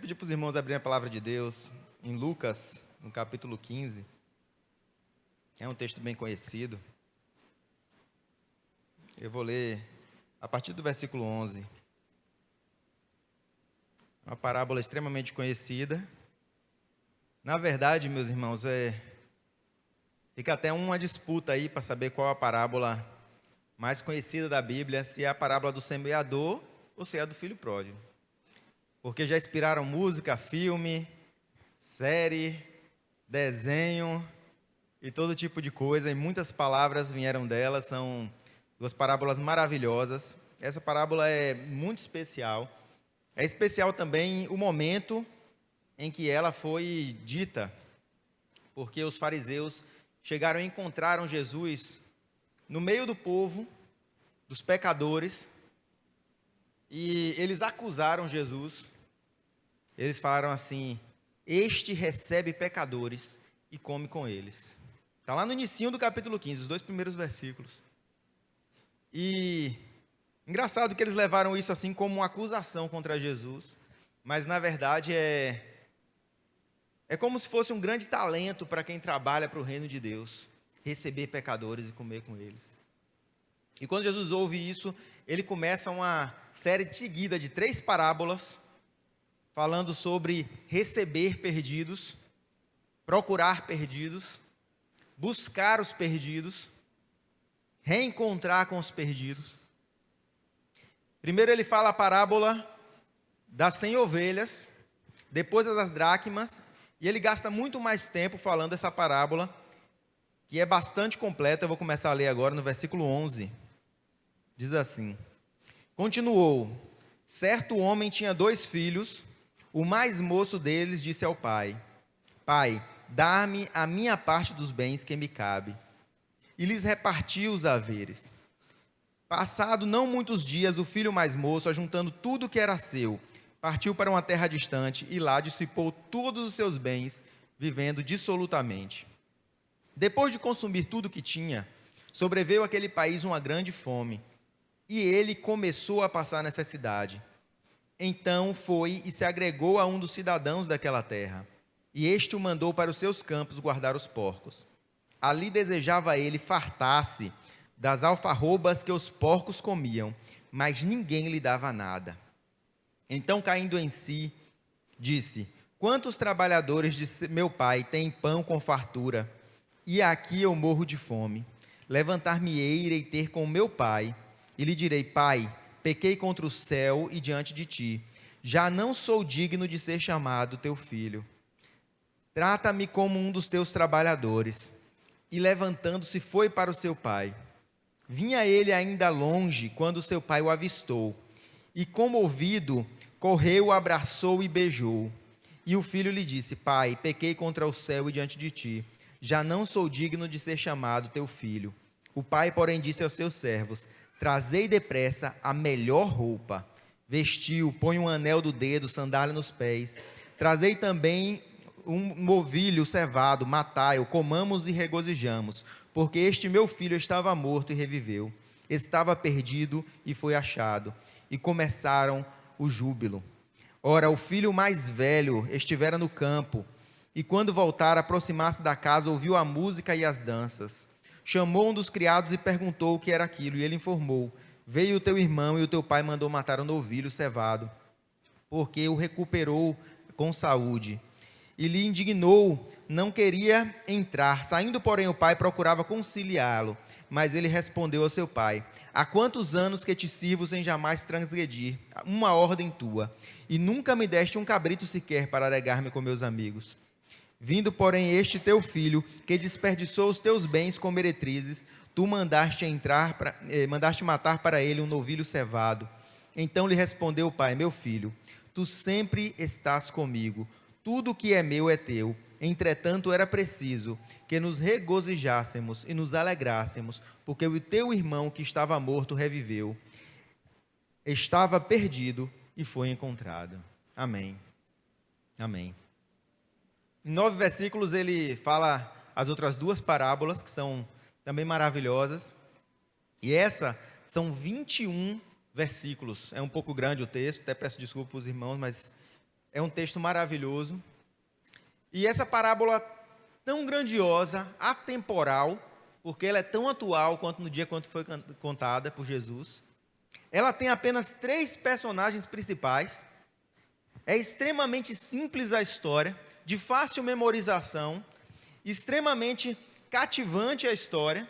pedir para os irmãos abrirem a palavra de Deus em Lucas, no capítulo 15. É um texto bem conhecido. Eu vou ler a partir do versículo 11. Uma parábola extremamente conhecida. Na verdade, meus irmãos, fica até uma disputa aí para saber qual a parábola mais conhecida da Bíblia, se é a parábola do semeador ou se é a do filho pródigo. Porque já inspiraram música, filme, série, desenho e todo tipo de coisa, e muitas palavras vieram delas, são duas parábolas maravilhosas. Essa parábola é muito especial. É especial também o momento em que ela foi dita, porque os fariseus chegaram e encontraram Jesus no meio do povo, dos pecadores, e eles acusaram Jesus. Eles falaram assim: este recebe pecadores e come com eles. Está lá no inicinho do capítulo 15, os 2 primeiros versículos. E engraçado que eles levaram isso assim como uma acusação contra Jesus, mas na verdade é como se fosse um grande talento para quem trabalha para o reino de Deus, receber pecadores e comer com eles. E quando Jesus ouve isso, ele começa uma série seguida de 3 parábolas, falando sobre receber perdidos, procurar perdidos, buscar os perdidos, reencontrar com os perdidos. Primeiro ele fala a parábola das 100 ovelhas, depois das dracmas, e ele gasta muito mais tempo falando essa parábola, que é bastante completa. Eu vou começar a ler agora no versículo 11. Diz assim: continuou, certo homem tinha 2 filhos, o mais moço deles disse ao pai: Pai, dá-me a minha parte dos bens que me cabe. E lhes repartiu os haveres. Passado não muitos dias, o filho mais moço, ajuntando tudo que era seu, partiu para uma terra distante e lá dissipou todos os seus bens, vivendo dissolutamente. Depois de consumir tudo que tinha, sobreveio àquele país uma grande fome, e ele começou a passar necessidade. Então foi e se agregou a um dos cidadãos daquela terra, e este o mandou para os seus campos guardar os porcos. Ali desejava ele fartar-se das alfarrobas que os porcos comiam, mas ninguém lhe dava nada. Então, caindo em si, disse: quantos trabalhadores de meu pai têm pão com fartura, e aqui eu morro de fome? Levantar-me-ei, irei ter com meu pai, e lhe direi: Pai, pequei contra o céu e diante de ti, já não sou digno de ser chamado teu filho. Trata-me como um dos teus trabalhadores. E levantando-se foi para o seu pai. Vinha ele ainda longe, quando seu pai o avistou, e comovido, correu, o abraçou e beijou. E o filho lhe disse: Pai, pequei contra o céu e diante de ti, já não sou digno de ser chamado teu filho. O pai, porém, disse aos seus servos: Trazei depressa a melhor roupa, vestiu, põe um anel do dedo, sandália nos pés. Trazei também um novilho cevado, matai-o, comamos e regozijamos, porque este meu filho estava morto e reviveu, estava perdido e foi achado. E começaram o júbilo. Ora, o filho mais velho estivera no campo, e quando voltara, aproximar-se da casa, ouviu a música e as danças. Chamou um dos criados e perguntou o que era aquilo, e ele informou: veio o teu irmão e o teu pai mandou matar o novilho cevado, porque o recuperou com saúde. E lhe indignou, não queria entrar. Saindo, porém, o pai procurava conciliá-lo, mas ele respondeu ao seu pai: há quantos anos que te sirvo sem jamais transgredir uma ordem tua, e nunca me deste um cabrito sequer para alegar-me com meus amigos? Vindo, porém, este teu filho, que desperdiçou os teus bens com meretrizes, tu mandaste matar para ele um novilho cevado. Então lhe respondeu o pai: meu filho, tu sempre estás comigo, tudo o que é meu é teu. Entretanto, era preciso que nos regozijássemos e nos alegrássemos, porque o teu irmão que estava morto reviveu, estava perdido e foi encontrado. Amém. Amém. Em 9 versículos ele fala as outras 2 parábolas, que são também maravilhosas. E essa são 21 versículos. É um pouco grande o texto, até peço desculpa para os irmãos, mas É um texto maravilhoso. E essa parábola tão grandiosa, atemporal, porque ela é tão atual quanto no dia quando foi contada por Jesus. Ela tem apenas 3 personagens principais. É extremamente simples a história, de fácil memorização, extremamente cativante a história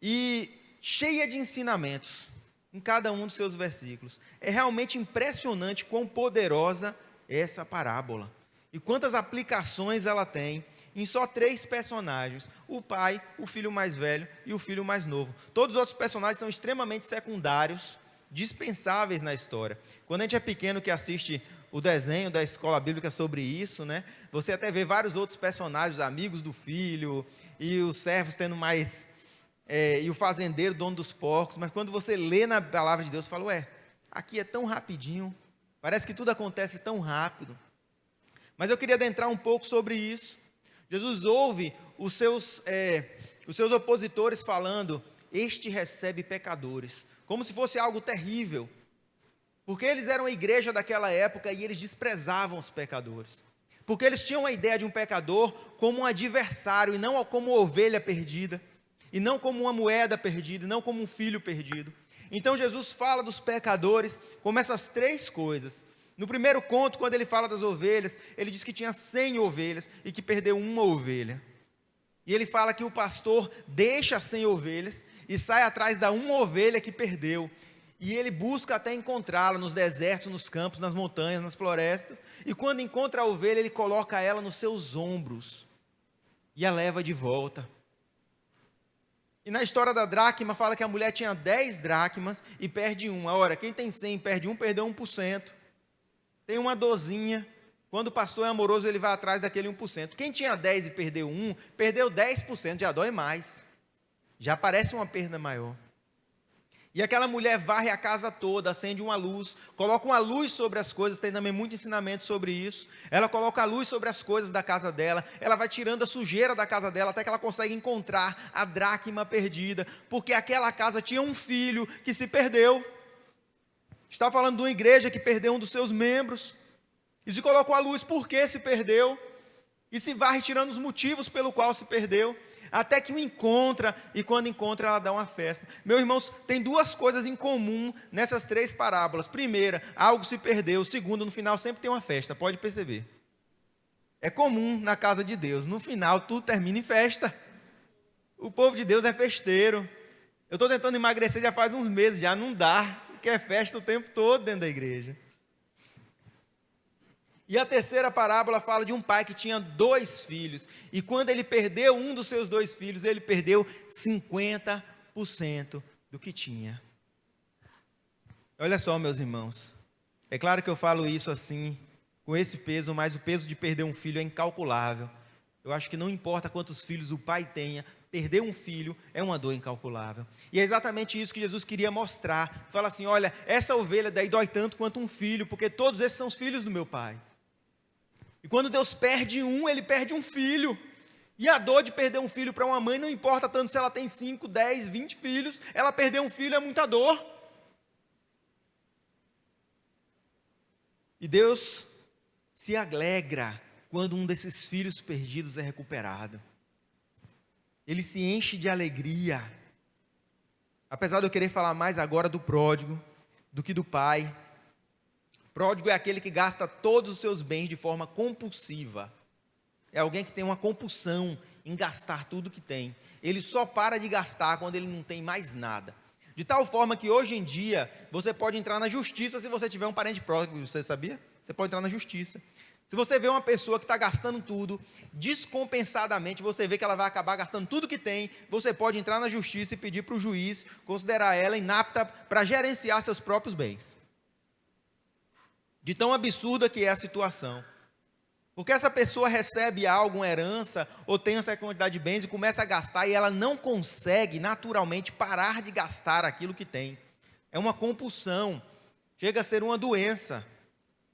e cheia de ensinamentos em cada um dos seus versículos. É realmente impressionante quão poderosa é essa parábola e quantas aplicações ela tem em só 3 personagens: o pai, o filho mais velho e o filho mais novo. Todos os outros personagens são extremamente secundários, dispensáveis na história. Quando a gente é pequeno que assiste o desenho da escola bíblica sobre isso, né? Você até vê vários outros personagens, amigos do filho, e os servos tendo mais, e o fazendeiro, dono dos porcos, mas quando você lê na palavra de Deus, você fala, ué, aqui é tão rapidinho, parece que tudo acontece tão rápido. Mas eu queria adentrar um pouco sobre isso. Jesus ouve os seus opositores falando, este recebe pecadores, como se fosse algo terrível, porque eles eram a igreja daquela época e eles desprezavam os pecadores, porque eles tinham a ideia de um pecador como um adversário e não como uma ovelha perdida, e não como uma moeda perdida, e não como um filho perdido. Então Jesus fala dos pecadores como essas 3 coisas. No primeiro conto, quando ele fala das ovelhas, ele diz que tinha 100 ovelhas e que perdeu uma ovelha. E ele fala que o pastor deixa 100 ovelhas e sai atrás da uma ovelha que perdeu. E ele busca até encontrá-la nos desertos, nos campos, nas montanhas, nas florestas. E quando encontra a ovelha, ele coloca ela nos seus ombros e a leva de volta. E na história da dracma, fala que a mulher tinha 10 dracmas e perde uma. Ora, quem tem 100 e perde um, perdeu 1%. Tem uma dorzinha. Quando o pastor é amoroso, ele vai atrás daquele 1%. Quem tinha 10 e perdeu 1, perdeu 10%, já dói mais. Já parece uma perda maior. E aquela mulher varre a casa toda, acende uma luz, coloca uma luz sobre as coisas, tem também muito ensinamento sobre isso. Ela coloca a luz sobre as coisas da casa dela, ela vai tirando a sujeira da casa dela, até que ela consegue encontrar a dracma perdida, porque aquela casa tinha um filho que se perdeu. Está falando de uma igreja que perdeu um dos seus membros, e se colocou a luz por que se perdeu, e se varre tirando os motivos pelo qual se perdeu, até que o encontra, e quando encontra ela dá uma festa. Meus irmãos, tem 2 coisas em comum nessas 3 parábolas. Primeira, algo se perdeu. Segunda, no final sempre tem uma festa, pode perceber. É comum na casa de Deus, no final tudo termina em festa. O povo de Deus é festeiro. Eu estou tentando emagrecer já faz uns meses, já não dá, porque é festa o tempo todo dentro da igreja. E a terceira parábola fala de um pai que tinha 2 filhos, e quando ele perdeu um dos seus 2 filhos, ele perdeu 50% do que tinha. Olha só, meus irmãos, é claro que eu falo isso assim, com esse peso, mas o peso de perder um filho é incalculável. Eu acho que não importa quantos filhos o pai tenha, perder um filho é uma dor incalculável. E é exatamente isso que Jesus queria mostrar. Fala assim, olha, essa ovelha daí dói tanto quanto um filho, porque todos esses são os filhos do meu pai. E quando Deus perde um, ele perde um filho. E a dor de perder um filho para uma mãe não importa tanto se ela tem 5, 10, 20 filhos. Ela perder um filho é muita dor. E Deus se alegra quando um desses filhos perdidos é recuperado. Ele se enche de alegria. Apesar de eu querer falar mais agora do pródigo do que do pai. Pródigo é aquele que gasta todos os seus bens de forma compulsiva. É alguém que tem uma compulsão em gastar tudo que tem. Ele só para de gastar quando ele não tem mais nada. De tal forma que hoje em dia, você pode entrar na justiça se você tiver um parente pródigo, você sabia? Você pode entrar na justiça. Se você vê uma pessoa que está gastando tudo, descompensadamente, você vê que ela vai acabar gastando tudo que tem, você pode entrar na justiça e pedir para o juiz considerar ela inapta para gerenciar seus próprios bens. De tão absurda que é a situação. Porque essa pessoa recebe algo, uma herança, ou tem essa quantidade de bens e começa a gastar, e ela não consegue naturalmente parar de gastar aquilo que tem. É uma compulsão, chega a ser uma doença.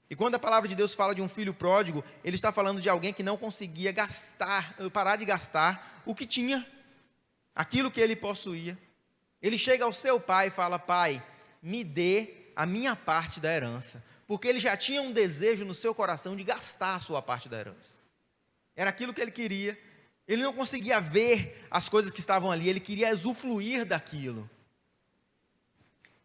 E quando a palavra de Deus fala de um filho pródigo, ele está falando de alguém que não conseguia parar de gastar o que tinha, aquilo que ele possuía. Ele chega ao seu pai e fala, pai, me dê a minha parte da herança. porque ele já tinha um desejo no seu coração de gastar a sua parte da herança. Era aquilo que ele queria. Ele não conseguia ver as coisas que estavam ali, ele queria usufruir daquilo.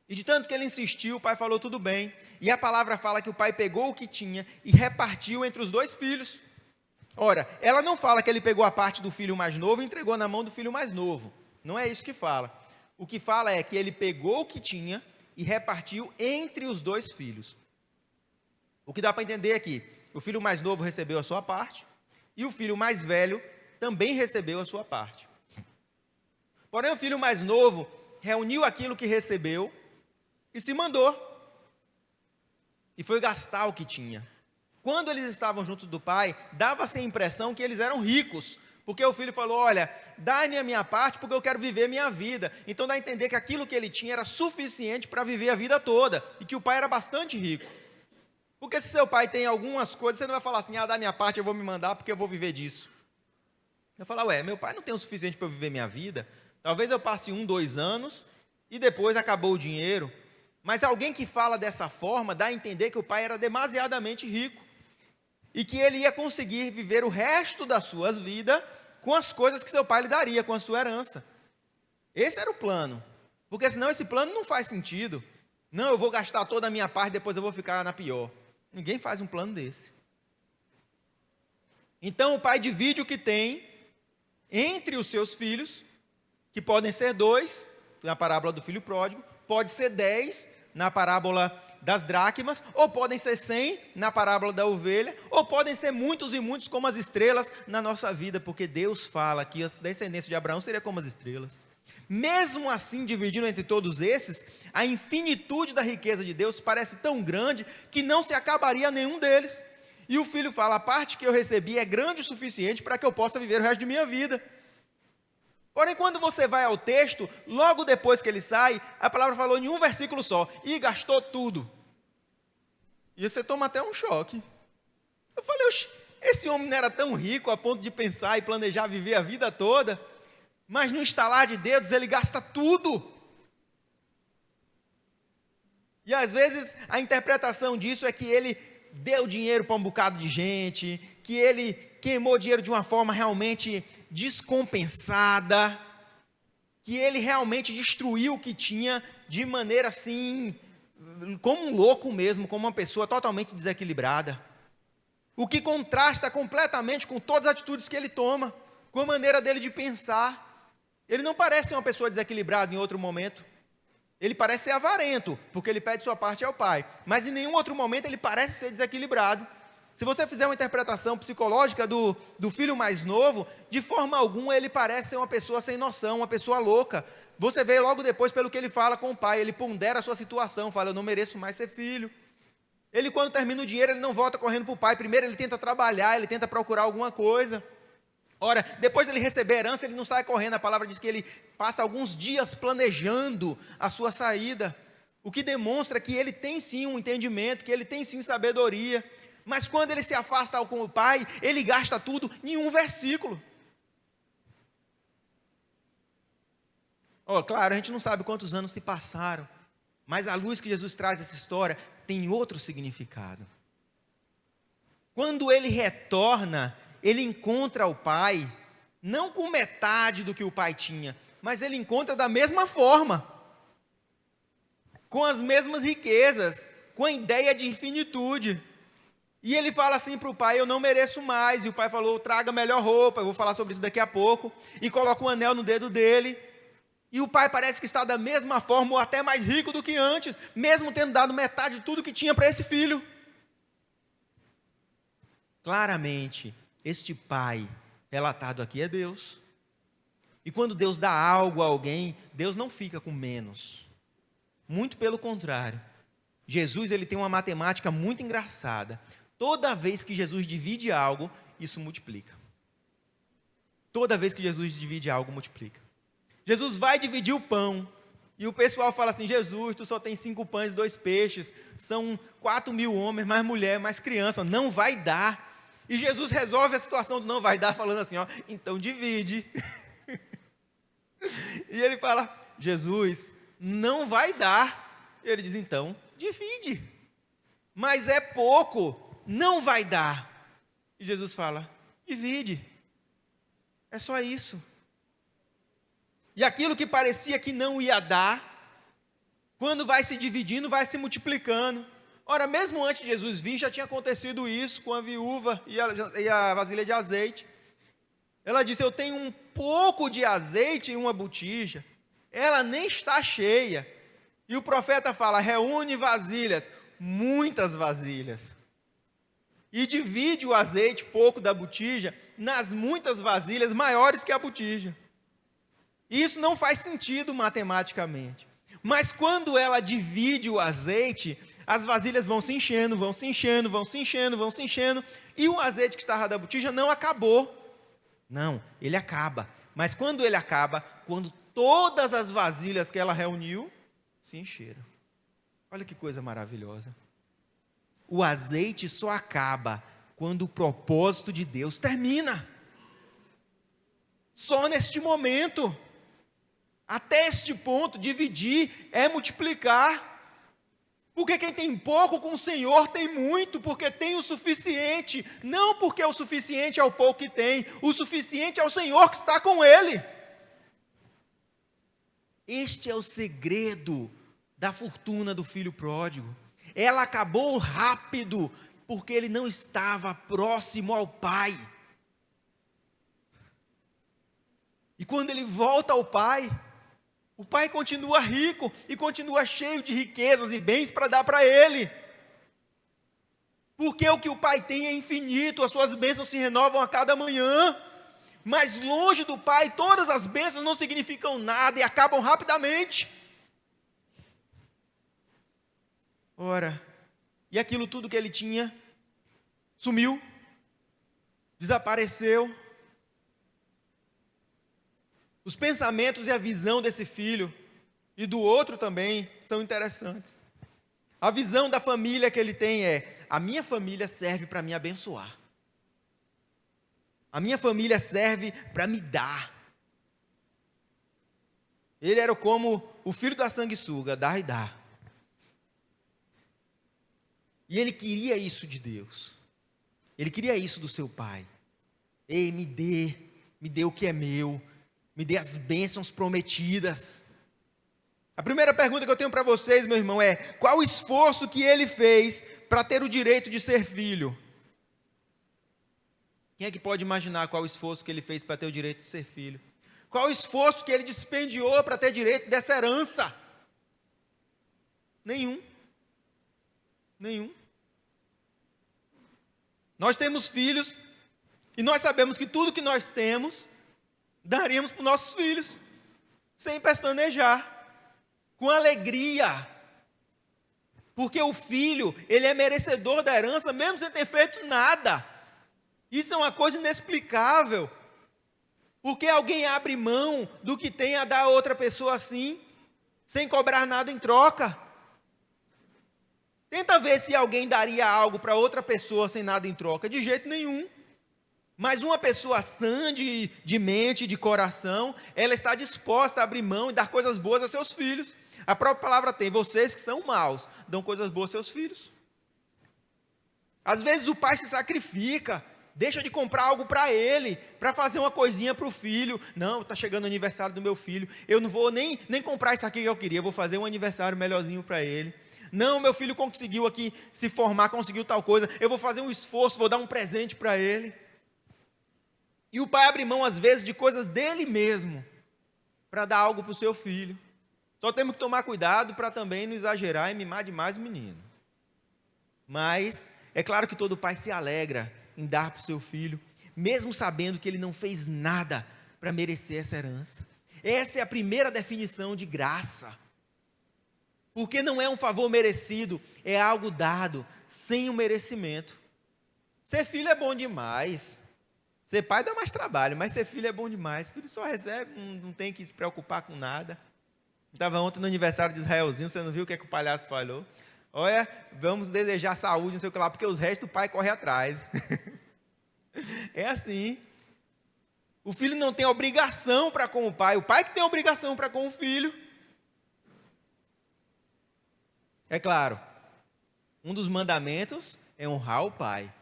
E de tanto que ele insistiu, o pai falou tudo bem. E a palavra fala que o pai pegou o que tinha e repartiu entre os 2 filhos. Ora, ela não fala que ele pegou a parte do filho mais novo e entregou na mão do filho mais novo. Não é isso que fala. O que fala é que ele pegou o que tinha e repartiu entre os 2 filhos. O que dá para entender é que o filho mais novo recebeu a sua parte e o filho mais velho também recebeu a sua parte. Porém, o filho mais novo reuniu aquilo que recebeu e se mandou. E foi gastar o que tinha. Quando eles estavam juntos do pai, dava-se a impressão que eles eram ricos, porque o filho falou, olha, dá-me a minha parte porque eu quero viver a minha vida. Então dá a entender que aquilo que ele tinha era suficiente para viver a vida toda, e que o pai era bastante rico. Porque se seu pai tem algumas coisas, você não vai falar assim, dá minha parte, eu vou me mandar porque eu vou viver disso. Eu falo, meu pai não tem o suficiente para eu viver minha vida, talvez eu passe 1, 2 anos, e depois acabou o dinheiro. Mas alguém que fala dessa forma, dá a entender que o pai era demasiadamente rico, e que ele ia conseguir viver o resto da sua vida com as coisas que seu pai lhe daria, com a sua herança. Esse era o plano, porque senão esse plano não faz sentido. Não, eu vou gastar toda a minha parte, depois eu vou ficar na pior. Ninguém faz um plano desse. Então o pai divide o que tem entre os seus filhos, que podem ser 2, na parábola do filho pródigo, pode ser 10, na parábola das dracmas, ou podem ser 100 na parábola da ovelha, ou podem ser muitos e muitos como as estrelas na nossa vida, porque Deus fala que a descendência de Abraão seria como as estrelas. Mesmo assim, dividindo entre todos esses, a infinitude da riqueza de Deus parece tão grande que não se acabaria nenhum deles. E o filho fala, a parte que eu recebi é grande o suficiente para que eu possa viver o resto de minha vida. Porém, quando você vai ao texto, logo depois que ele sai, a palavra falou em um versículo só, e gastou tudo. E você toma até um choque. Eu falei, esse homem não era tão rico a ponto de pensar e planejar viver a vida toda, mas no estalar de dedos ele gasta tudo. E às vezes a interpretação disso é que ele deu dinheiro para um bocado de gente, que ele queimou dinheiro de uma forma realmente descompensada, que ele realmente destruiu o que tinha de maneira assim, como um louco mesmo, como uma pessoa totalmente desequilibrada. O que contrasta completamente com todas as atitudes que ele toma, com a maneira dele de pensar. Ele não parece ser uma pessoa desequilibrada em outro momento. Ele parece ser avarento, porque ele pede sua parte ao pai. Mas em nenhum outro momento ele parece ser desequilibrado. Se você fizer uma interpretação psicológica do filho mais novo, de forma alguma ele parece ser uma pessoa sem noção, uma pessoa louca. Você vê logo depois pelo que ele fala com o pai, ele pondera a sua situação, fala, eu não mereço mais ser filho. Ele, quando termina o dinheiro, ele não volta correndo para o pai. Primeiro ele tenta trabalhar, ele tenta procurar alguma coisa. Ora, depois de ele receber a herança, ele não sai correndo. A palavra diz que ele passa alguns dias planejando a sua saída. O que demonstra que ele tem sim um entendimento, que ele tem sim sabedoria. Mas quando ele se afasta com o pai, ele gasta tudo em um versículo. Claro, a gente não sabe quantos anos se passaram, mas a luz que Jesus traz essa história tem outro significado. Quando ele retorna, ele encontra o pai, não com metade do que o pai tinha, mas ele encontra da mesma forma, com as mesmas riquezas, com a ideia de infinitude. E ele fala assim para o pai, eu não mereço mais. E o pai falou, traga melhor roupa, eu vou falar sobre isso daqui a pouco. E coloca um anel no dedo dele. E o pai parece que está da mesma forma, ou até mais rico do que antes, mesmo tendo dado metade de tudo que tinha para esse filho. Claramente, este pai relatado aqui é Deus. E quando Deus dá algo a alguém, Deus não fica com menos. Muito pelo contrário. Jesus ele tem uma matemática muito engraçada. Toda vez que Jesus divide algo, isso multiplica. Toda vez que Jesus divide algo, multiplica. Jesus vai dividir o pão. E o pessoal fala assim, Jesus, tu só tem 5 pães e 2 peixes. São 4.000 homens, mais mulher, mais criança. Não vai dar. E Jesus resolve a situação do não vai dar, falando assim, então divide. E ele fala, Jesus, não vai dar. E ele diz, então, divide. mas é pouco, não vai dar. E Jesus fala, divide, é só isso. E aquilo que parecia que não ia dar, quando vai se dividindo, vai se multiplicando. Ora, mesmo antes de Jesus vir, já tinha acontecido isso com a viúva e a vasilha de azeite. Ela disse, eu tenho um pouco de azeite em uma botija, ela nem está cheia. E o profeta fala, reúne vasilhas, muitas vasilhas. E divide o azeite, pouco da botija, nas muitas vasilhas maiores que a botija. Isso não faz sentido matematicamente. Mas quando ela divide o azeite, as vasilhas vão se enchendo, vão se enchendo, vão se enchendo, vão se enchendo, e o azeite que estava da botija não acabou. Não, ele acaba. Mas quando ele acaba, quando todas as vasilhas que ela reuniu se encheram. Olha que coisa maravilhosa. O azeite só acaba quando o propósito de Deus termina. Só neste momento. Até este ponto, dividir é multiplicar. Porque quem tem pouco com o Senhor tem muito, porque tem o suficiente. Não porque o suficiente é o pouco que tem, o suficiente é o Senhor que está com ele. Este é o segredo da fortuna do filho pródigo. Ela acabou rápido, porque ele não estava próximo ao Pai. E quando ele volta ao Pai, o Pai continua rico e continua cheio de riquezas e bens para dar para ele. Porque o que o Pai tem é infinito, as suas bênçãos se renovam a cada manhã. Mas longe do Pai, todas as bênçãos não significam nada e acabam rapidamente. Ora, e aquilo tudo que ele tinha, sumiu, desapareceu. Os pensamentos e a visão desse filho, e do outro também, são interessantes. A visão da família que ele tem é, a minha família serve para me abençoar. A minha família serve para me dar. Ele era como o filho da sanguessuga, dá e dá. E ele queria isso de Deus. Ele queria isso do seu pai. Ei, me dê o que é meu. Me dê as bênçãos prometidas. A primeira pergunta que eu tenho para vocês, meu irmão, é: qual o esforço que ele fez para ter o direito de ser filho? Quem é que pode imaginar qual o esforço que ele fez para ter o direito de ser filho? Qual o esforço que ele dispendiou para ter direito dessa herança? Nenhum. Nós temos filhos e nós sabemos que tudo que nós temos daríamos para os nossos filhos, sem pestanejar, com alegria, porque o filho, ele é merecedor da herança, mesmo sem ter feito nada. Isso é uma coisa inexplicável, porque alguém abre mão do que tem a dar a outra pessoa assim, sem cobrar nada em troca. Tenta ver se alguém daria algo para outra pessoa sem nada em troca, de jeito nenhum. Mas uma pessoa sã de mente, de coração, ela está disposta a abrir mão e dar coisas boas a seus filhos. A própria palavra tem, vocês que são maus, dão coisas boas a seus filhos. Às vezes o pai se sacrifica, deixa de comprar algo para ele, para fazer uma coisinha para o filho. Não, está chegando o aniversário do meu filho, eu não vou nem comprar isso aqui que eu queria, vou fazer um aniversário melhorzinho para ele. Não, meu filho conseguiu aqui se formar, conseguiu tal coisa, eu vou fazer um esforço, vou dar um presente para ele. E o pai abre mão, às vezes, de coisas dele mesmo, para dar algo para o seu filho. Só temos que tomar cuidado para também não exagerar e mimar demais o menino. Mas, é claro que todo pai se alegra em dar para o seu filho, mesmo sabendo que ele não fez nada para merecer essa herança. Essa é a primeira definição de graça. Porque não é um favor merecido, é algo dado, sem o merecimento. Ser filho é bom demais. Ser pai dá mais trabalho, mas ser filho é bom demais. Filho só recebe, não tem que se preocupar com nada. Estava ontem no aniversário de Israelzinho, você não viu o que é que o palhaço falou? Olha, vamos desejar saúde, não sei o que lá, porque os restos do pai corre atrás. É assim. O filho não tem obrigação para com o pai que tem obrigação para com o filho. É claro, Um dos mandamentos é honrar o pai,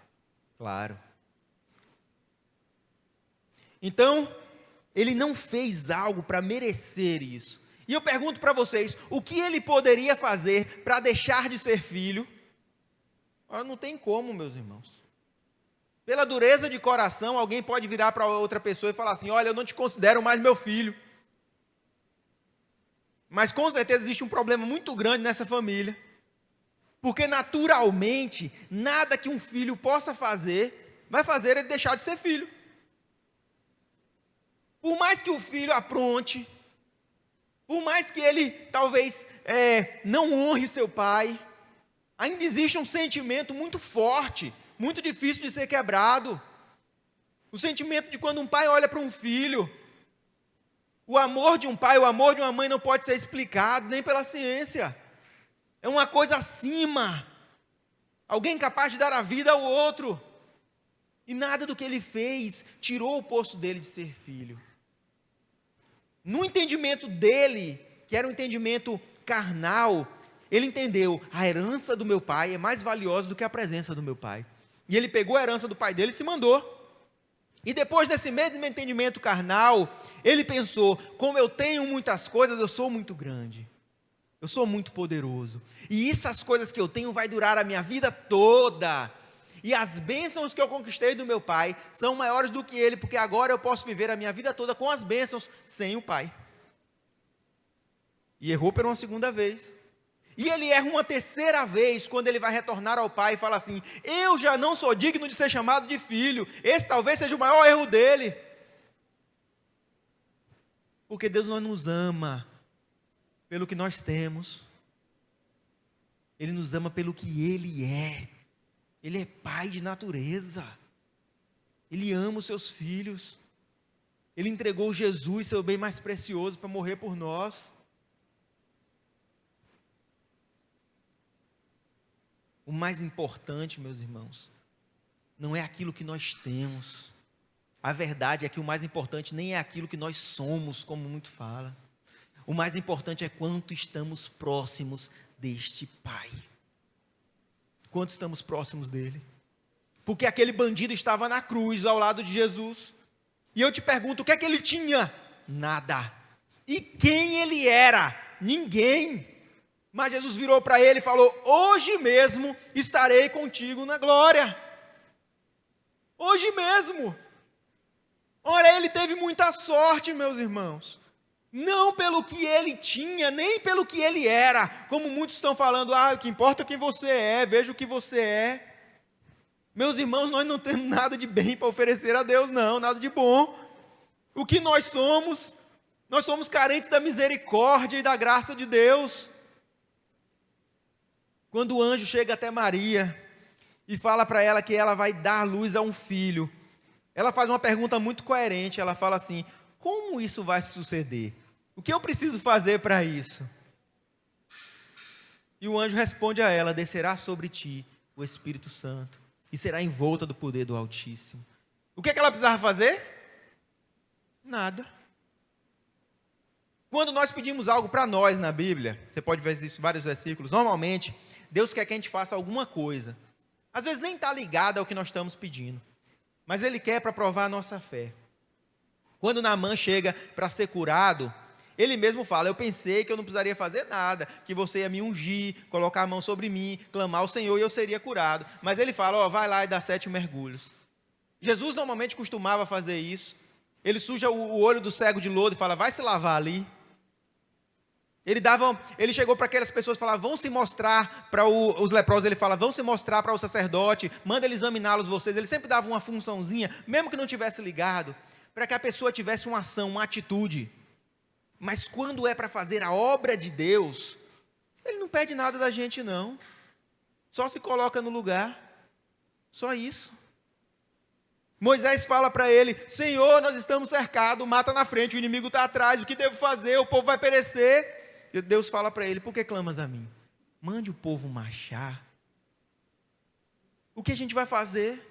claro. Então, ele não fez algo para merecer isso. E eu pergunto para vocês, o que ele poderia fazer para deixar de ser filho? Não tem como, meus irmãos. Pela dureza de coração, alguém pode virar para outra pessoa e falar assim: olha, eu não te considero mais meu filho. Mas com certeza existe um problema muito grande nessa família. Porque naturalmente, nada que um filho possa fazer, vai fazer ele deixar de ser filho. Por mais que o filho apronte, por mais que ele talvez não honre seu pai, ainda existe um sentimento muito forte, muito difícil de ser quebrado. O sentimento de quando um pai olha para um filho. O amor de um pai, o amor de uma mãe não pode ser explicado nem pela ciência. É uma coisa acima. Alguém capaz de dar a vida ao outro. E nada do que ele fez tirou o posto dele de ser filho. No entendimento dele, que era um entendimento carnal, ele entendeu: a herança do meu pai é mais valiosa do que a presença do meu pai. E ele pegou a herança do pai dele e se mandou. E depois desse mesmo entendimento carnal, ele pensou: como eu tenho muitas coisas, eu sou muito grande. Eu sou muito poderoso. E essas coisas que eu tenho vai durar a minha vida toda. E as bênçãos que eu conquistei do meu pai são maiores do que ele, porque agora eu posso viver a minha vida toda com as bênçãos sem o pai. E errou por uma segunda vez. E ele erra uma terceira vez, quando ele vai retornar ao pai e fala assim: eu já não sou digno de ser chamado de filho. Esse talvez seja o maior erro dele. Porque Deus não nos ama pelo que nós temos. Ele nos ama pelo que Ele é. Ele é pai de natureza. Ele ama os seus filhos. Ele entregou Jesus, seu bem mais precioso, para morrer por nós. O mais importante, meus irmãos, não é aquilo que nós temos. A verdade é que o mais importante nem é aquilo que nós somos, como muito fala. O mais importante é quanto estamos próximos deste Pai. Quanto estamos próximos dele. Porque aquele bandido estava na cruz, ao lado de Jesus. E eu te pergunto, o que é que ele tinha? Nada. E quem ele era? Ninguém. Mas Jesus virou para ele e falou: hoje mesmo estarei contigo na glória. Hoje mesmo. Olha, ele teve muita sorte, meus irmãos. Não pelo que ele tinha, nem pelo que ele era. Como muitos estão falando: o que importa é quem você é, veja o que você é. Meus irmãos, nós não temos nada de bem para oferecer a Deus, não, nada de bom. O que nós somos carentes da misericórdia e da graça de Deus. Quando o anjo chega até Maria e fala para ela que ela vai dar luz a um filho, ela faz uma pergunta muito coerente. Ela fala assim: como isso vai suceder? O que eu preciso fazer para isso? E o anjo responde a ela: descerá sobre ti o Espírito Santo e será envolta do poder do Altíssimo. O que ela precisava fazer? Nada. Quando nós pedimos algo para nós na Bíblia, você pode ver isso em vários versículos, normalmente Deus quer que a gente faça alguma coisa. Às vezes nem está ligado ao que nós estamos pedindo, mas Ele quer para provar a nossa fé. Quando Naamã chega para ser curado, ele mesmo fala: eu pensei que eu não precisaria fazer nada, que você ia me ungir, colocar a mão sobre mim, clamar ao Senhor e eu seria curado. Mas ele fala: vai lá e dá 7 mergulhos. Jesus normalmente costumava fazer isso. Ele suja o olho do cego de lodo e fala: vai se lavar ali. Ele chegou para aquelas pessoas e falava: vão se mostrar para os leprosos. Ele fala: vão se mostrar para o sacerdote, manda ele examiná-los vocês. Ele sempre dava uma funçãozinha, mesmo que não tivesse ligado, para que a pessoa tivesse uma ação, uma atitude. Mas quando é para fazer a obra de Deus, Ele não pede nada da gente, não. Só se coloca no lugar. Só isso. Moisés fala para ele: Senhor, nós estamos cercados, mata na frente, o inimigo está atrás, o que devo fazer? O povo vai perecer. E Deus fala para ele: por que clamas a mim? Mande o povo marchar. O que a gente vai fazer?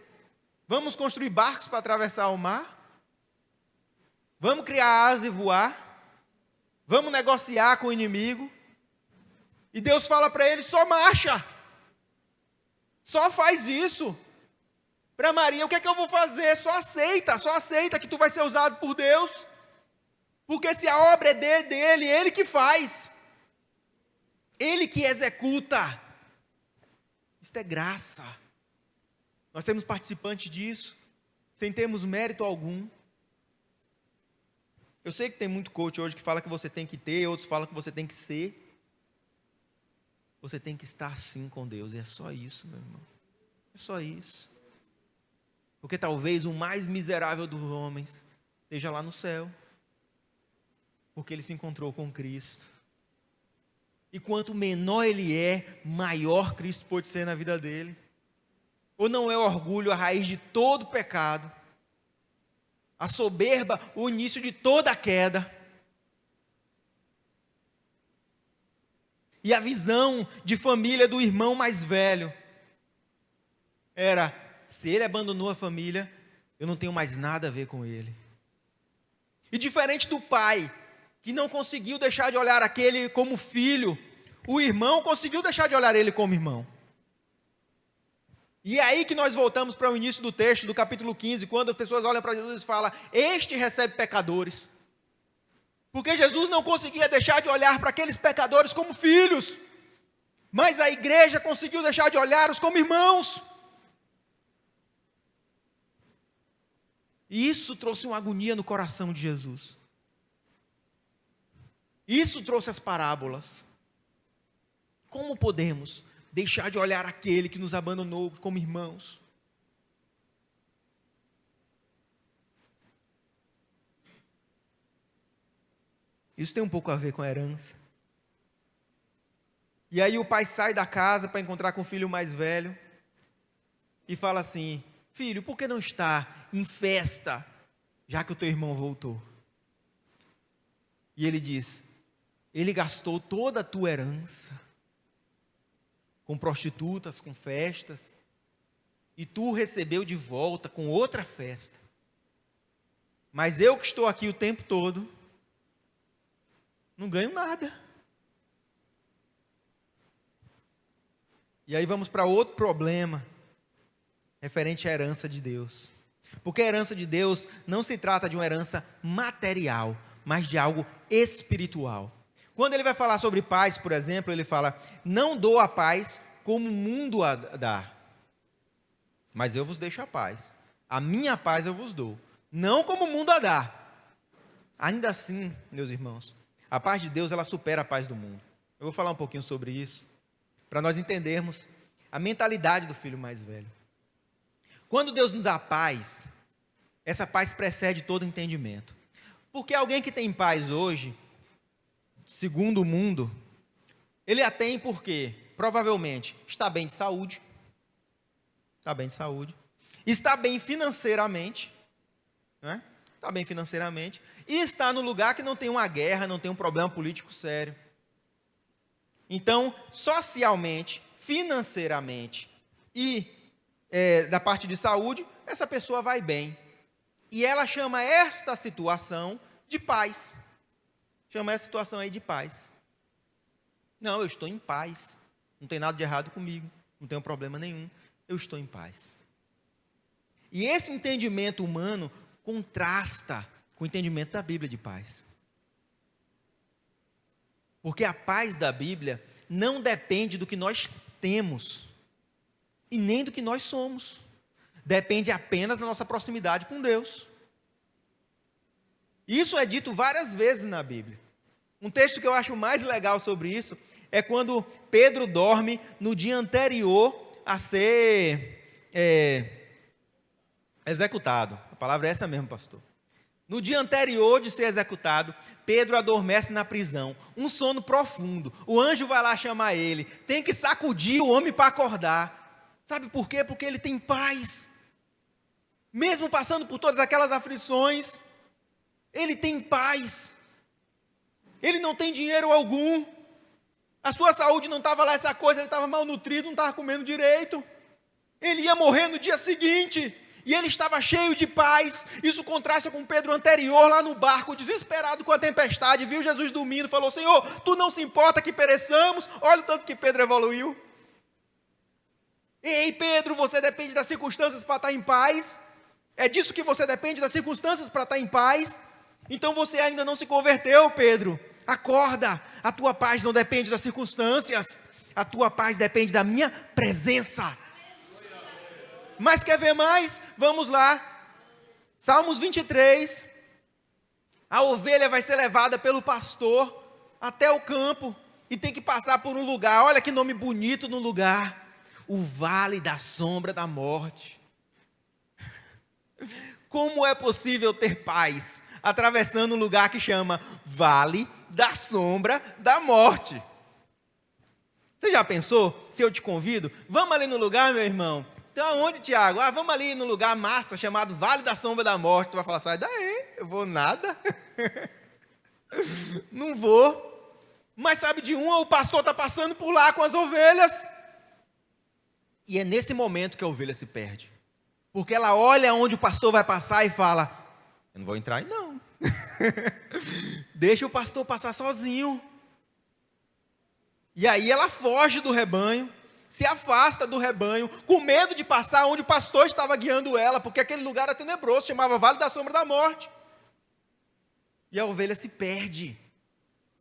Vamos construir barcos para atravessar o mar? Vamos criar asas e voar? Vamos negociar com o inimigo? E Deus fala para ele: só marcha. Só faz isso. Para Maria, o que é que eu vou fazer? Só aceita que tu vai ser usado por Deus. Porque se a obra é dele, ele que faz. Ele que executa. Isso é graça. Nós temos participantes disso, sem termos mérito algum. Eu sei que tem muito coach hoje que fala que você tem que ter, outros falam que você tem que ser. Você tem que estar assim com Deus, e é só isso, meu irmão. É só isso. Porque talvez o mais miserável dos homens esteja lá no céu, porque ele se encontrou com Cristo. E quanto menor ele é, maior Cristo pode ser na vida dele. Ou não é o orgulho a raiz de todo pecado? A soberba, o início de toda a queda. E a visão de família do irmão mais velho era: se ele abandonou a família, eu não tenho mais nada a ver com ele. E diferente do pai, que não conseguiu deixar de olhar aquele como filho, o irmão conseguiu deixar de olhar ele como irmão. E é aí que nós voltamos para o início do texto, do capítulo 15, quando as pessoas olham para Jesus e falam: este recebe pecadores. Porque Jesus não conseguia deixar de olhar para aqueles pecadores como filhos, mas a igreja conseguiu deixar de olhar-os como irmãos. E isso trouxe uma agonia no coração de Jesus. Isso trouxe as parábolas. Como podemos deixar de olhar aquele que nos abandonou como irmãos? Isso tem um pouco a ver com a herança. E aí o pai sai da casa para encontrar com o filho mais velho e fala assim: filho, por que não está em festa, já que o teu irmão voltou? E ele diz: ele gastou toda a tua herança com prostitutas, com festas, e tu recebeu de volta com outra festa. Mas eu que estou aqui o tempo todo, não ganho nada. E aí vamos para outro problema, referente à herança de Deus. Porque a herança de Deus não se trata de uma herança material, mas de algo espiritual. Quando ele vai falar sobre paz, por exemplo, ele fala: não dou a paz como o mundo a dá, mas eu vos deixo a paz. A minha paz eu vos dou, não como o mundo a dá. Ainda assim, meus irmãos, a paz de Deus, ela supera a paz do mundo. Eu vou falar um pouquinho sobre isso, para nós entendermos a mentalidade do filho mais velho. Quando Deus nos dá paz, essa paz precede todo entendimento. Porque alguém que tem paz hoje, segundo o mundo, ele a tem porque, provavelmente, está bem de saúde, está bem financeiramente, né? Está bem financeiramente, e está no lugar que não tem uma guerra, não tem um problema político sério. Então, socialmente, financeiramente e da parte de saúde, essa pessoa vai bem. E ela chama esta situação de paz. Chama essa situação aí de paz. Não, eu estou em paz. Não tem nada de errado comigo. Não tenho problema nenhum. Eu estou em paz. E esse entendimento humano contrasta com o entendimento da Bíblia de paz. Porque a paz da Bíblia não depende do que nós temos e nem do que nós somos. Depende apenas da nossa proximidade com Deus. Isso é dito várias vezes na Bíblia. Um texto que eu acho mais legal sobre isso é quando Pedro dorme no dia anterior a ser executado. A palavra é essa mesmo, pastor. No dia anterior de ser executado, Pedro adormece na prisão, um sono profundo. O anjo vai lá chamar ele, tem que sacudir o homem para acordar. Sabe por quê? Porque ele tem paz. Mesmo passando por todas aquelas aflições, ele tem paz. Ele não tem dinheiro algum. A sua saúde não estava lá essa coisa, ele estava malnutrido, não estava comendo direito. Ele ia morrer no dia seguinte. E ele estava cheio de paz. Isso contrasta com Pedro anterior, lá no barco, desesperado com a tempestade. Viu Jesus dormindo, falou: Senhor, tu não se importa que pereçamos? Olha o tanto que Pedro evoluiu. Ei, Pedro, você depende das circunstâncias para estar em paz? É disso que você depende, das circunstâncias para estar em paz? Então você ainda não se converteu, Pedro. Acorda, a tua paz não depende das circunstâncias, a tua paz depende da minha presença. Mas quer ver mais? Vamos lá. Salmos 23. A ovelha vai ser levada pelo pastor até o campo e tem que passar por um lugar. Olha que nome bonito no lugar. O vale da sombra da morte. Como é possível ter paz atravessando um lugar que chama Vale da Sombra da Morte? Você já pensou? Se eu te convido, vamos ali no lugar, meu irmão. Então aonde, Tiago? Vamos ali no lugar massa chamado Vale da Sombra da Morte. Tu vai falar, sai daí, eu vou nada. Não vou. Mas sabe de uma, o pastor está passando por lá com as ovelhas. E é nesse momento que a ovelha se perde. Porque ela olha onde o pastor vai passar e fala, eu não vou entrar aí não. Deixa o pastor passar sozinho. E aí ela foge do rebanho, se afasta do rebanho, com medo de passar onde o pastor estava guiando ela, porque aquele lugar era tenebroso, chamava Vale da Sombra da Morte. E a ovelha se perde.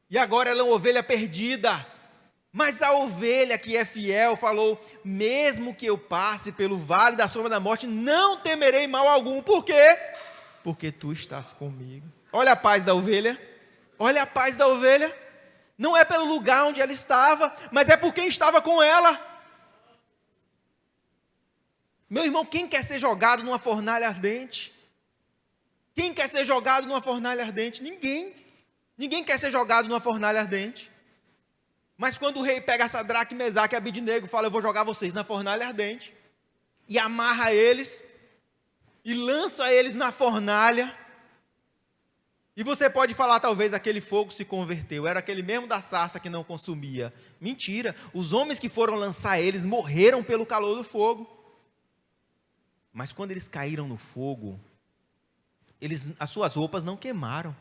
E agora ela é uma ovelha perdida. Mas a ovelha que é fiel falou, mesmo que eu passe pelo vale da sombra da morte, não temerei mal algum. Por quê? Porque tu estás comigo. Olha a paz da ovelha. Olha a paz da ovelha. Não é pelo lugar onde ela estava, mas é por quem estava com ela. Meu irmão, quem quer ser jogado numa fornalha ardente? Quem quer ser jogado numa fornalha ardente? Ninguém. Ninguém quer ser jogado numa fornalha ardente. Mas quando o rei pega Sadraque, Mesaque e Abidnego, fala, eu vou jogar vocês na fornalha ardente, e amarra eles, e lança eles na fornalha, e você pode falar, talvez aquele fogo se converteu, era aquele mesmo da sarça que não consumia. Mentira, os homens que foram lançar eles morreram pelo calor do fogo. Mas quando eles caíram no fogo, as suas roupas não queimaram,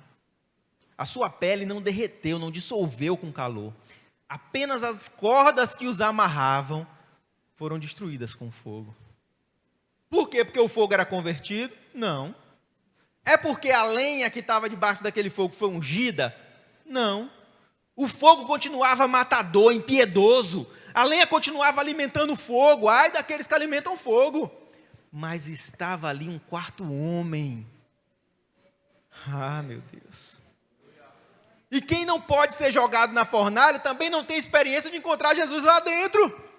a sua pele não derreteu, não dissolveu com calor. Apenas as cordas que os amarravam foram destruídas com fogo. Por quê? Porque o fogo era convertido? Não. É porque a lenha que estava debaixo daquele fogo foi ungida? Não. O fogo continuava matador, impiedoso. A lenha continuava alimentando o fogo. Ai daqueles que alimentam fogo. Mas estava ali um quarto homem. Ah, meu Deus. E quem não pode ser jogado na fornalha também não tem experiência de encontrar Jesus lá dentro.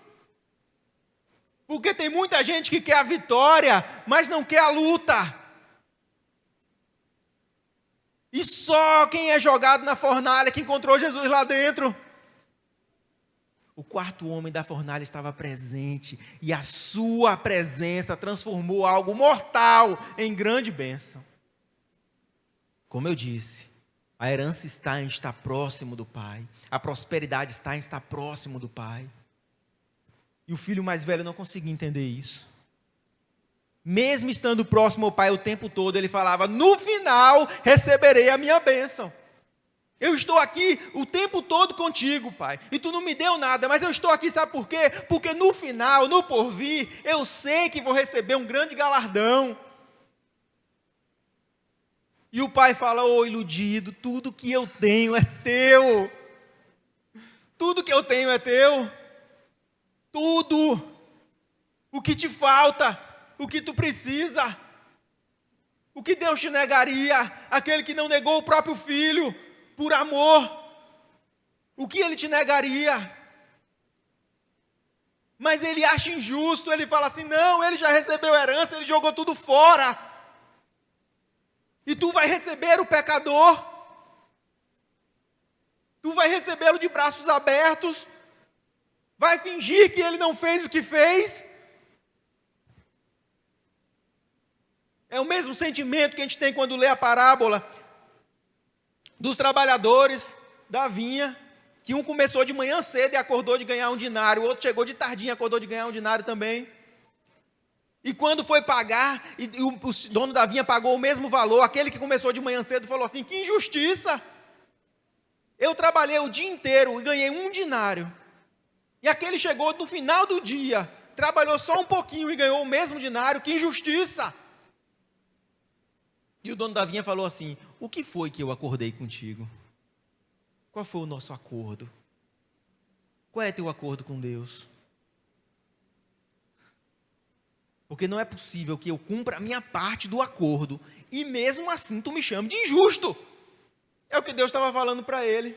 Porque tem muita gente que quer a vitória, mas não quer a luta. E só quem é jogado na fornalha que encontrou Jesus lá dentro. O quarto homem da fornalha estava presente, e a sua presença transformou algo mortal em grande bênção. Como eu disse, a herança está em estar próximo do Pai. A prosperidade está em estar próximo do Pai. E o filho mais velho não conseguia entender isso. Mesmo estando próximo ao Pai o tempo todo, ele falava, no final receberei a minha bênção. Eu estou aqui o tempo todo contigo, Pai. E tu não me deu nada, mas eu estou aqui, sabe por quê? Porque no final, no porvir, eu sei que vou receber um grande galardão. E o pai fala, ô iludido, tudo que eu tenho é teu. Tudo que eu tenho é teu. Tudo. O que te falta, o que tu precisa. O que Deus te negaria? Aquele que não negou o próprio filho, por amor. O que ele te negaria? Mas ele acha injusto, ele fala assim, não, ele já recebeu herança, ele jogou tudo fora. E tu vai receber o pecador, tu vai recebê-lo de braços abertos, vai fingir que ele não fez o que fez. É o mesmo sentimento que a gente tem quando lê a parábola dos trabalhadores da vinha, que um começou de manhã cedo e acordou de ganhar 1 dinário, o outro chegou de tardinha e acordou de ganhar 1 dinário também. E quando foi pagar, e o dono da vinha pagou o mesmo valor, aquele que começou de manhã cedo falou assim, que injustiça, eu trabalhei o dia inteiro e ganhei 1 dinário, e aquele chegou no final do dia, trabalhou só um pouquinho e ganhou o mesmo dinário, que injustiça! E o dono da vinha falou assim: o que foi que eu acordei contigo? Qual foi o nosso acordo? Qual é teu acordo com Deus? Porque não é possível que eu cumpra a minha parte do acordo e mesmo assim tu me chame de injusto. É o que Deus estava falando para ele.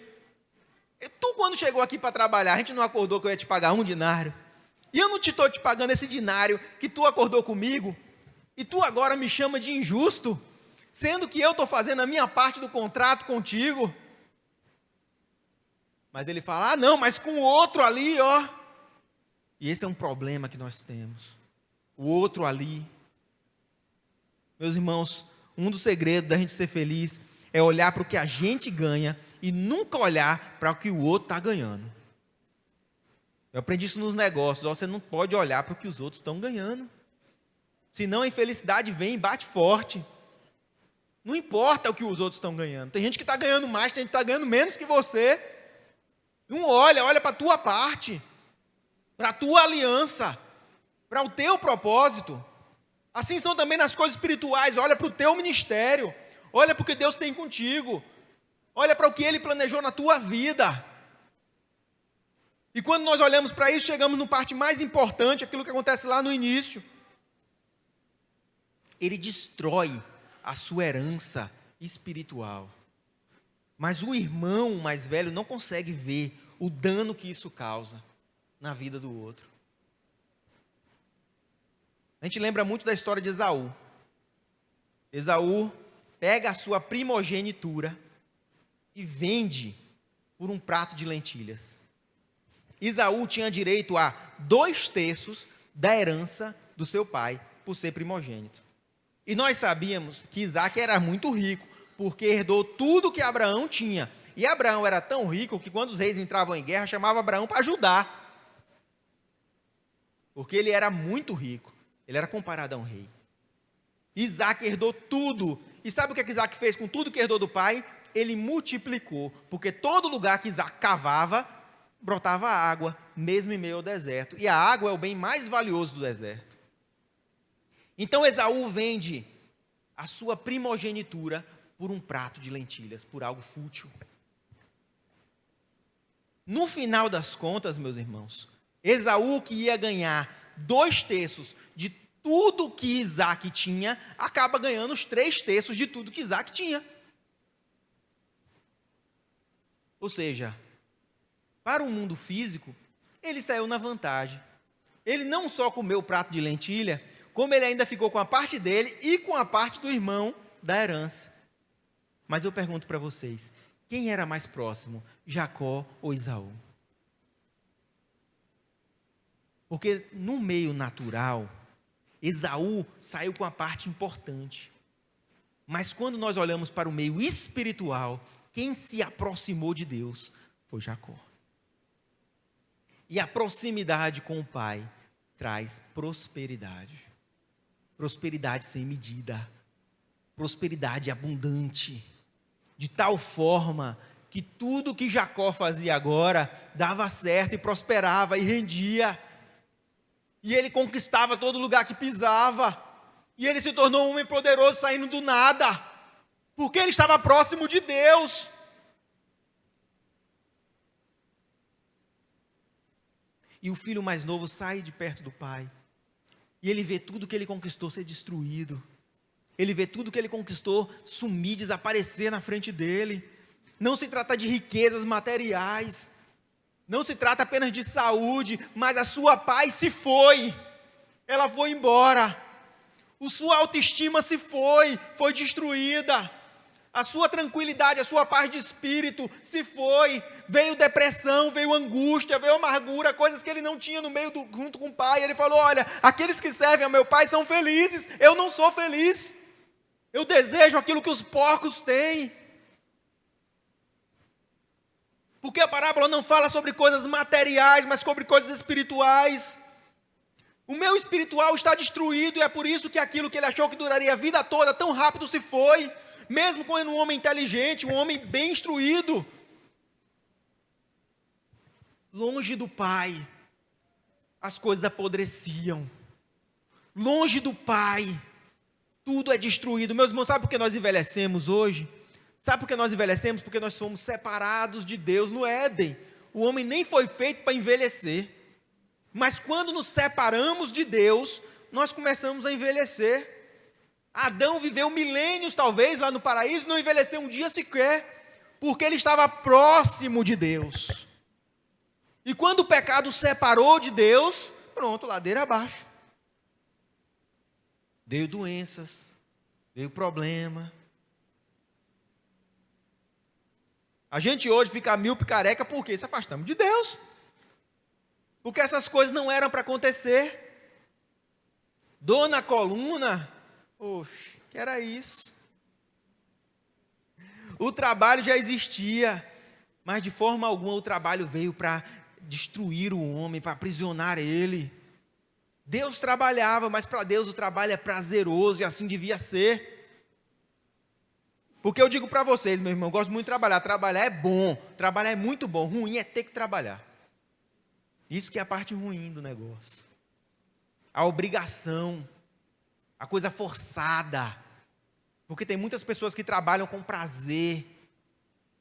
E tu, quando chegou aqui para trabalhar, a gente não acordou que eu ia te pagar 1 dinário? E eu não estou te pagando esse dinário que tu acordou comigo? E tu agora me chama de injusto? Sendo que eu estou fazendo a minha parte do contrato contigo? Mas ele fala: ah não, mas com o outro ali, ó. E esse é um problema que nós temos. O outro ali. Meus irmãos, um dos segredos da gente ser feliz é olhar para o que a gente ganha e nunca olhar para o que o outro está ganhando. Eu aprendi isso nos negócios. Você não pode olhar para o que os outros estão ganhando. Senão a infelicidade vem e bate forte. Não importa o que os outros estão ganhando. Tem gente que está ganhando mais, tem gente que está ganhando menos que você. Não olha para a tua parte, para a tua aliança, para o teu propósito. Assim são também nas coisas espirituais. Olha para o teu ministério, olha para o que Deus tem contigo, olha para o que Ele planejou na tua vida. E quando nós olhamos para isso, chegamos na parte mais importante, aquilo que acontece lá no início. Ele destrói a sua herança espiritual. Mas o irmão mais velho não consegue ver o dano que isso causa na vida do outro. A gente lembra muito da história de Esaú. Esaú pega a sua primogenitura e vende por um prato de lentilhas. Esaú tinha direito a 2/3 da herança do seu pai, por ser primogênito. E nós sabíamos que Isaac era muito rico, porque herdou tudo que Abraão tinha. E Abraão era tão rico que quando os reis entravam em guerra, chamava Abraão para ajudar. Porque ele era muito rico. Ele era comparado a um rei. Isaac herdou tudo. E sabe o que Isaac fez com tudo que herdou do pai? Ele multiplicou. Porque todo lugar que Isaac cavava, brotava água, mesmo em meio ao deserto. E a água é o bem mais valioso do deserto. Então Esaú vende a sua primogenitura por um prato de lentilhas, por algo fútil. No final das contas, meus irmãos, Esaú, que ia ganhar 2/3 de tudo que Isaac tinha, acaba ganhando os 3/3 de tudo que Isaac tinha. Ou seja, para o mundo físico, ele saiu na vantagem. Ele não só comeu o prato de lentilha, como ele ainda ficou com a parte dele e com a parte do irmão da herança. Mas eu pergunto para vocês, quem era mais próximo, Jacó ou Esaú? Porque no meio natural, Esaú saiu com a parte importante. Mas quando nós olhamos para o meio espiritual, quem se aproximou de Deus foi Jacó. E a proximidade com o Pai traz prosperidade. Prosperidade sem medida. Prosperidade abundante. De tal forma que tudo que Jacó fazia agora dava certo e prosperava e rendia. E ele conquistava todo lugar que pisava. E ele se tornou um homem poderoso saindo do nada. Porque ele estava próximo de Deus. E o filho mais novo sai de perto do pai. E ele vê tudo que ele conquistou ser destruído. Ele vê tudo que ele conquistou sumir, desaparecer na frente dele. Não se trata de riquezas materiais. Não se trata apenas de saúde, mas a sua paz se foi. Ela foi embora. A sua autoestima se foi destruída. A sua tranquilidade, a sua paz de espírito se foi. Veio depressão, veio angústia, veio amargura, coisas que ele não tinha no meio junto com o pai. Ele falou: olha, aqueles que servem ao meu pai são felizes, eu não sou feliz. Eu desejo aquilo que os porcos têm. Porque a parábola não fala sobre coisas materiais, mas sobre coisas espirituais. O meu espiritual está destruído e é por isso que aquilo que ele achou que duraria a vida toda, tão rápido se foi. Mesmo quando um homem inteligente, um homem bem instruído, longe do Pai, as coisas apodreciam. Longe do Pai, tudo é destruído. Meus irmãos, sabe por que nós envelhecemos hoje? Sabe por que nós envelhecemos? Porque nós somos separados de Deus no Éden. O homem nem foi feito para envelhecer. Mas quando nos separamos de Deus, nós começamos a envelhecer. Adão viveu milênios, talvez, lá no paraíso, não envelheceu um dia sequer, porque ele estava próximo de Deus. E quando o pecado separou de Deus, pronto, ladeira abaixo. Veio doenças, veio problema. A gente hoje fica míope careca porque se afastamos de Deus. Porque essas coisas não eram para acontecer. Dor na coluna, oxe, que era isso? O trabalho já existia, mas de forma alguma o trabalho veio para destruir o homem, para aprisionar ele. Deus trabalhava, mas para Deus o trabalho é prazeroso e assim devia ser. Porque eu digo para vocês, meu irmão, eu gosto muito de trabalhar. Trabalhar é bom, trabalhar é muito bom. Ruim é ter que trabalhar. Isso que é a parte ruim do negócio. A obrigação, a coisa forçada. Porque tem muitas pessoas que trabalham com prazer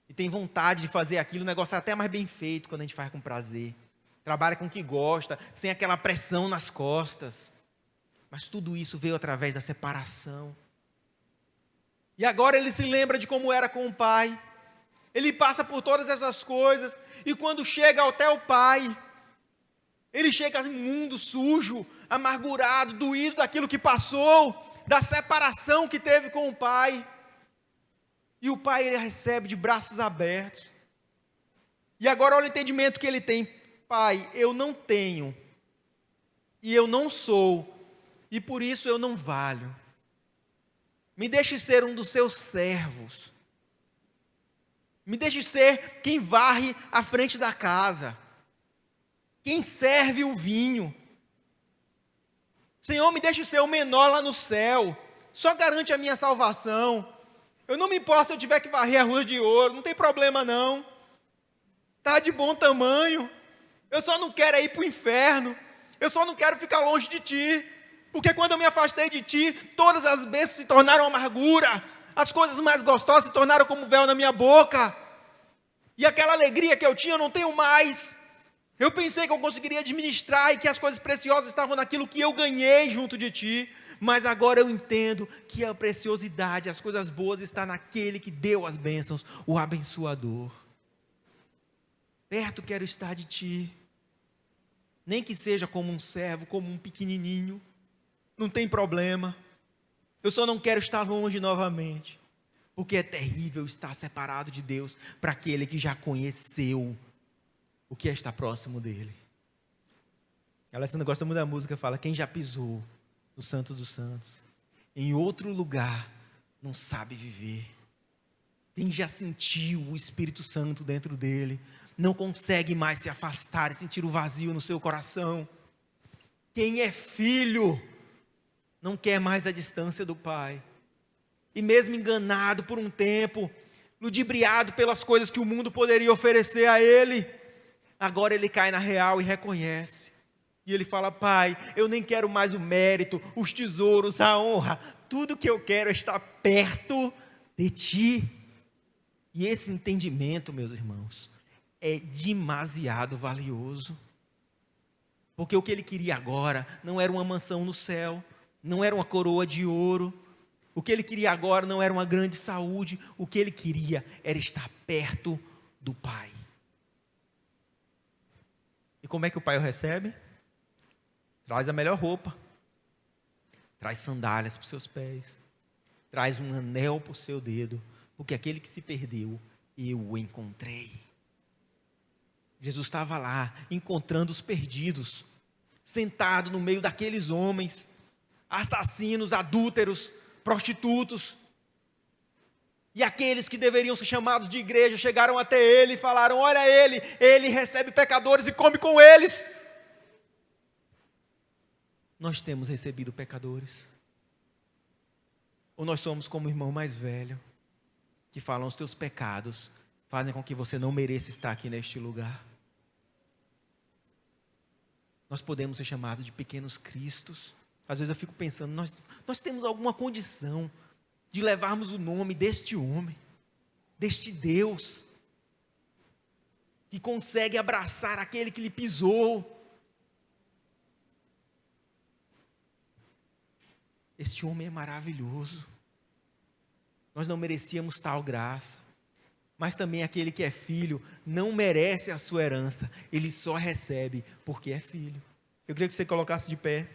e tem vontade de fazer aquilo. O negócio é até mais bem feito quando a gente faz com prazer. Trabalha com o que gosta, sem aquela pressão nas costas. Mas tudo isso veio através da separação. E agora ele se lembra de como era com o pai. Ele passa por todas essas coisas. E quando chega até o pai, ele chega imundo, sujo, amargurado, doído daquilo que passou, da separação que teve com o pai. E o pai ele recebe de braços abertos. E agora olha o entendimento que ele tem. Pai, eu não tenho, e eu não sou, e por isso eu não valho. Me deixe ser um dos seus servos. Me deixe ser quem varre à frente da casa. Quem serve o vinho. Senhor, me deixe ser o menor lá no céu. Só garante a minha salvação. Eu não me importo se eu tiver que varrer a rua de ouro. Não tem problema não. Está de bom tamanho. Eu só não quero ir para o inferno. Eu só não quero ficar longe de Ti. Porque quando eu me afastei de Ti, todas as bênçãos se tornaram amargura. As coisas mais gostosas se tornaram como véu na minha boca. E aquela alegria que eu tinha, eu não tenho mais. Eu pensei que eu conseguiria administrar e que as coisas preciosas estavam naquilo que eu ganhei junto de Ti. Mas agora eu entendo que a preciosidade, as coisas boas, está naquele que deu as bênçãos, o abençoador. Perto quero estar de Ti. Nem que seja como um servo, como um pequenininho. Não tem problema. Eu só não quero estar longe novamente. Porque é terrível estar separado de Deus para aquele que já conheceu o que é estar próximo dele. A Alessandra gosta muito da música, fala, quem já pisou no Santo dos Santos, em outro lugar, não sabe viver. Quem já sentiu o Espírito Santo dentro dele, não consegue mais se afastar e sentir o vazio no seu coração. Quem é filho, não quer mais a distância do Pai. E mesmo enganado por um tempo, ludibriado pelas coisas que o mundo poderia oferecer a ele, agora ele cai na real e reconhece. E ele fala, Pai, eu nem quero mais o mérito, os tesouros, a honra. Tudo que eu quero é estar perto de Ti. E esse entendimento, meus irmãos, é demasiado valioso. Porque o que ele queria agora não era uma mansão no céu, não era uma coroa de ouro. O que ele queria agora não era uma grande saúde. O que ele queria era estar perto do Pai. E como é que o Pai o recebe? Traz a melhor roupa. Traz sandálias para os seus pés. Traz um anel para o seu dedo. Porque aquele que se perdeu, eu o encontrei. Jesus estava lá, encontrando os perdidos, sentado no meio daqueles homens, assassinos, adúlteros, prostitutos. E aqueles que deveriam ser chamados de igreja, chegaram até ele e falaram, olha ele recebe pecadores e come com eles. Nós temos recebido pecadores? Ou nós somos como o irmão mais velho, que falam os teus pecados, fazem com que você não mereça estar aqui neste lugar? nós podemos ser chamados de pequenos cristos. Às vezes eu fico pensando, nós temos alguma condição de levarmos o nome deste homem, deste Deus, que consegue abraçar aquele que lhe pisou. Este homem é maravilhoso. Nós não merecíamos tal graça, mas também aquele que é filho não merece a sua herança, ele só recebe porque é filho. Eu queria que você colocasse de pé.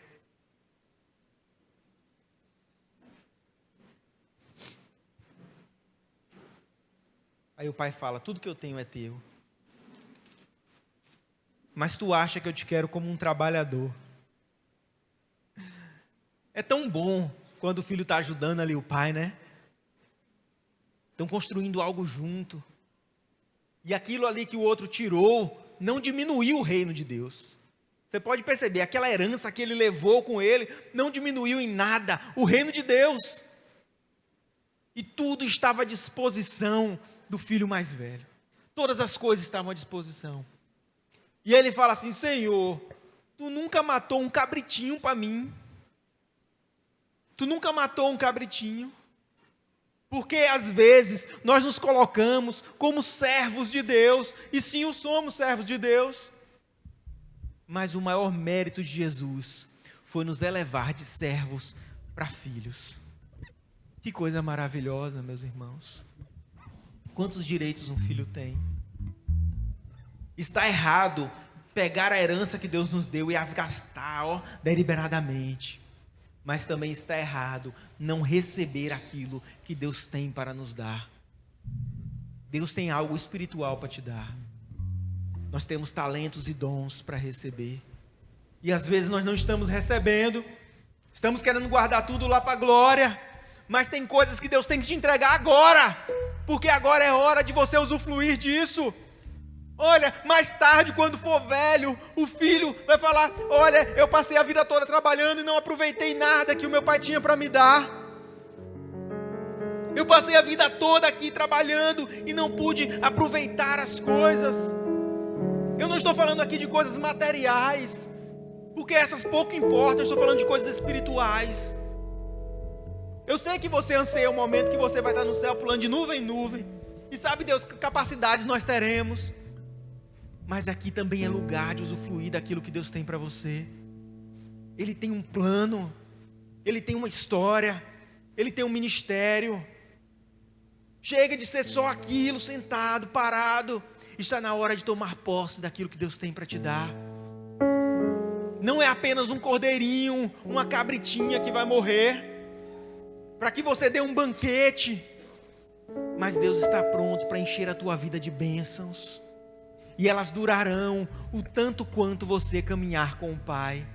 Aí o pai fala, tudo que eu tenho é teu. Mas tu acha que eu te quero como um trabalhador. É tão bom quando o filho está ajudando ali o pai, né? Estão construindo algo junto. E aquilo ali que o outro tirou, não diminuiu o reino de Deus. Você pode perceber, aquela herança que ele levou com ele, não diminuiu em nada o reino de Deus. E tudo estava à disposição do filho mais velho. Todas as coisas estavam à disposição. E ele fala assim, Senhor, tu nunca matou um cabritinho para mim. Tu nunca matou um cabritinho. Porque às vezes nós nos colocamos como servos de Deus, e sim, o somos servos de Deus. Mas o maior mérito de Jesus foi nos elevar de servos para filhos. Que coisa maravilhosa, meus irmãos. Quantos direitos um filho tem? Está errado pegar a herança que Deus nos deu e a gastar, deliberadamente. Mas também está errado não receber aquilo que Deus tem para nos dar. Deus tem algo espiritual para te dar. Nós temos talentos e dons para receber. E às vezes nós não estamos recebendo. Estamos querendo guardar tudo lá para a glória. Mas tem coisas que Deus tem que te entregar agora. Porque agora é hora de você usufruir disso. Olha, mais tarde, quando for velho, o filho vai falar, olha, eu passei a vida toda trabalhando e não aproveitei nada que o meu pai tinha para me dar. Eu passei a vida toda aqui trabalhando e não pude aproveitar as coisas. Eu não estou falando aqui de coisas materiais, porque essas pouco importam, eu estou falando de coisas espirituais. Eu sei que você anseia o momento que você vai estar no céu pulando de nuvem em nuvem, e sabe Deus que capacidades nós teremos. Mas aqui também é lugar de usufruir daquilo que Deus tem para você. Ele tem um plano, Ele tem uma história, Ele tem um ministério. Chega de ser só aquilo, sentado, parado. Está na hora de tomar posse daquilo que Deus tem para te dar. Não é apenas um cordeirinho, uma cabritinha que vai morrer, para que você dê um banquete. Mas Deus está pronto para encher a tua vida de bênçãos. E elas durarão o tanto quanto você caminhar com o Pai.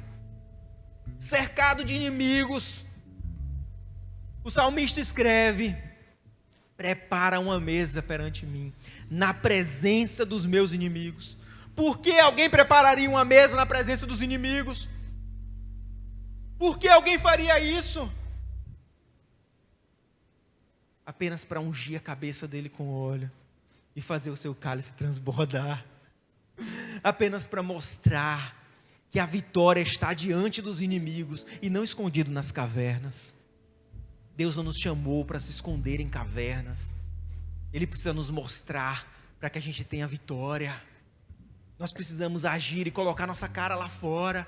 Cercado de inimigos, o salmista escreve, prepara uma mesa perante mim, na presença dos meus inimigos. Por que alguém prepararia uma mesa na presença dos inimigos? Por que alguém faria isso? Apenas para ungir a cabeça dele com óleo e fazer o seu cálice transbordar. Apenas para mostrar que a vitória está diante dos inimigos e não escondido nas cavernas. Deus não nos chamou para se esconder em cavernas. Ele precisa nos mostrar para que a gente tenha vitória. Nós precisamos agir e colocar nossa cara lá fora,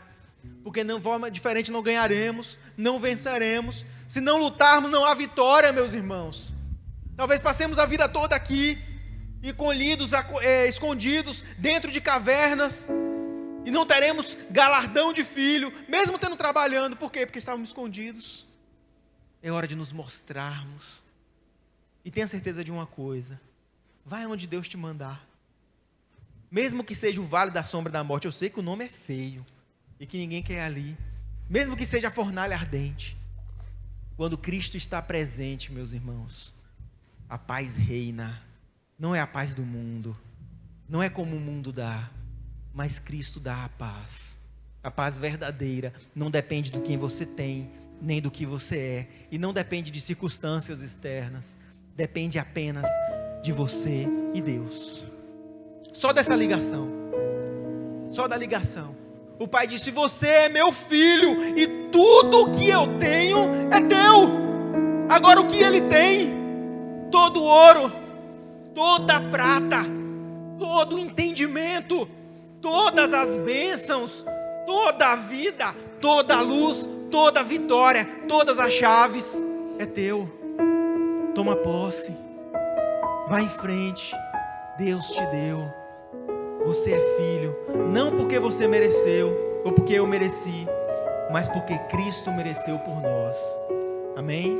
porque de forma diferente não ganharemos, não venceremos. Se não lutarmos, não há vitória, meus irmãos. Talvez passemos a vida toda aqui, escondidos dentro de cavernas, e não teremos galardão de filho, mesmo tendo trabalhando. Por quê? Porque estávamos escondidos. É hora de nos mostrarmos. E tenha certeza de uma coisa: vai onde Deus te mandar. Mesmo que seja o vale da sombra da morte, eu sei que o nome é feio e que ninguém quer ali. Mesmo que seja a fornalha ardente, quando Cristo está presente, meus irmãos, a paz reina. Não é a paz do mundo, não é como o mundo dá, mas Cristo dá a paz. A paz verdadeira não depende do que você tem, nem do que você é, e não depende de circunstâncias externas, depende apenas de você e Deus. Só dessa ligação, só da ligação. O pai disse: você é meu filho e tudo que eu tenho é teu. Agora o que ele tem? Todo ouro, toda prata, todo entendimento, todas as bênçãos, toda a vida, toda a luz, toda a vitória, todas as chaves é teu. Toma posse, vai em frente, Deus te deu. Você é filho, não porque você mereceu, ou porque eu mereci, mas porque Cristo mereceu por nós. Amém?